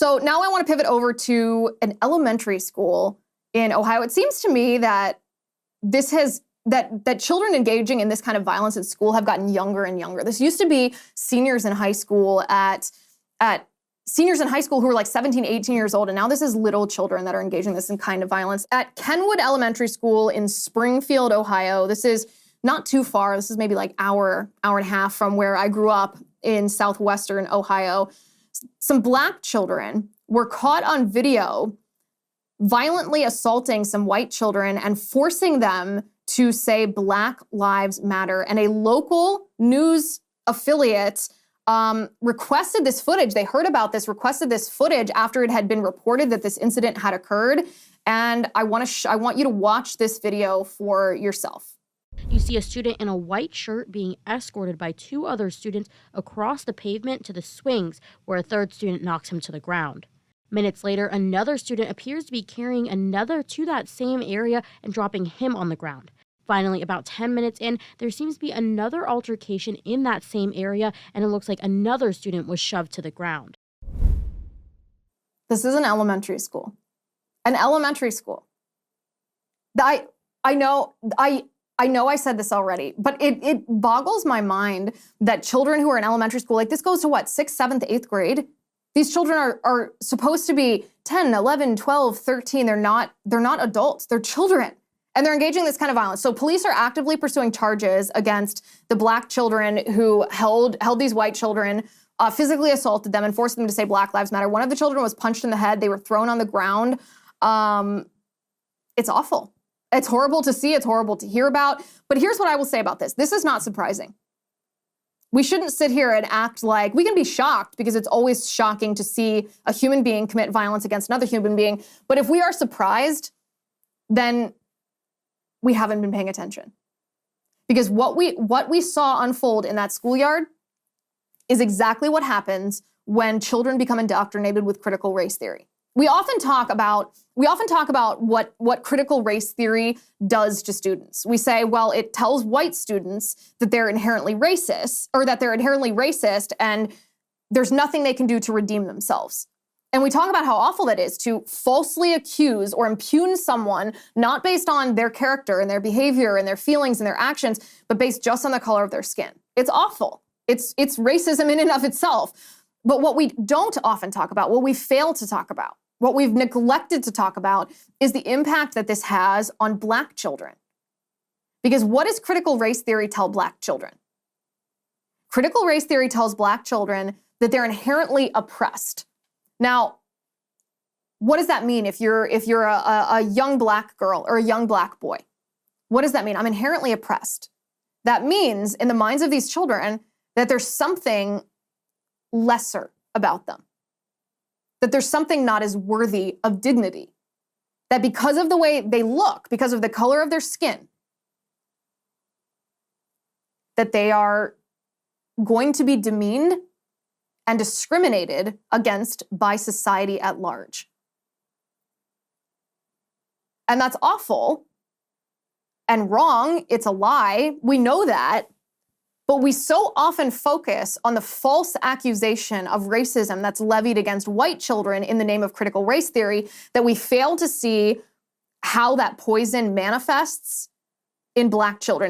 So now I want to pivot over to an elementary school in Ohio. It seems to me that that children engaging in this kind of violence at school have gotten younger and younger. This used to be seniors in high school who were like 17, 18 years old, and now this is little children that are engaging in this kind of violence. At Kenwood Elementary School in Springfield, Ohio, this is not too far. This is maybe like hour and a half from where I grew up in southwestern Ohio. Some Black children were caught on video violently assaulting some white children and forcing them to say Black Lives Matter. And a local news affiliate requested this footage. They heard about this, requested this footage after it had been reported that this incident had occurred. And I want you to watch this video for yourself. You see a student in a white shirt being escorted by two other students across the pavement to the swings, where a third student knocks him to the ground. Minutes later, another student appears to be carrying another to that same area and dropping him on the ground. Finally, about 10 minutes in, there seems to be another altercation in that same area, and it looks like another student was shoved to the ground. This is an elementary school. An elementary school. I know I said this already, but it boggles my mind that children who are in elementary school, like this goes to what, 6th, 7th, 8th grade? These children are supposed to be 10, 11, 12, 13. They're not adults, they're children. And they're engaging in this kind of violence. So police are actively pursuing charges against the Black children who held these white children, physically assaulted them and forced them to say Black Lives Matter. One of the children was punched in the head. They were thrown on the ground. It's awful. It's horrible to see. It's horrible to hear about. But here's what I will say about this. This is not surprising. We shouldn't sit here and act like we can be shocked, because it's always shocking to see a human being commit violence against another human being. But if we are surprised, then we haven't been paying attention. Because what we saw unfold in that schoolyard is exactly what happens when children become indoctrinated with critical race theory. We often talk about what critical race theory does to students. We say, well, it tells white students that they're inherently racist, and there's nothing they can do to redeem themselves. And we talk about how awful that is to falsely accuse or impugn someone, not based on their character and their behavior and their feelings and their actions, but based just on the color of their skin. It's awful. It's racism in and of itself. But what we don't often talk about, what we fail to talk about, what we've neglected to talk about, is the impact that this has on Black children. Because what does critical race theory tell Black children? Critical race theory tells Black children that they're inherently oppressed. Now, what does that mean if you're a young Black girl or a young Black boy? What does that mean? I'm inherently oppressed. That means, in the minds of these children, that there's something lesser about them. That there's something not as worthy of dignity. That because of the way they look, because of the color of their skin, that they are going to be demeaned and discriminated against by society at large. And that's awful and wrong. It's a lie. We know that. But we so often focus on the false accusation of racism that's levied against white children in the name of critical race theory that we fail to see how that poison manifests in Black children.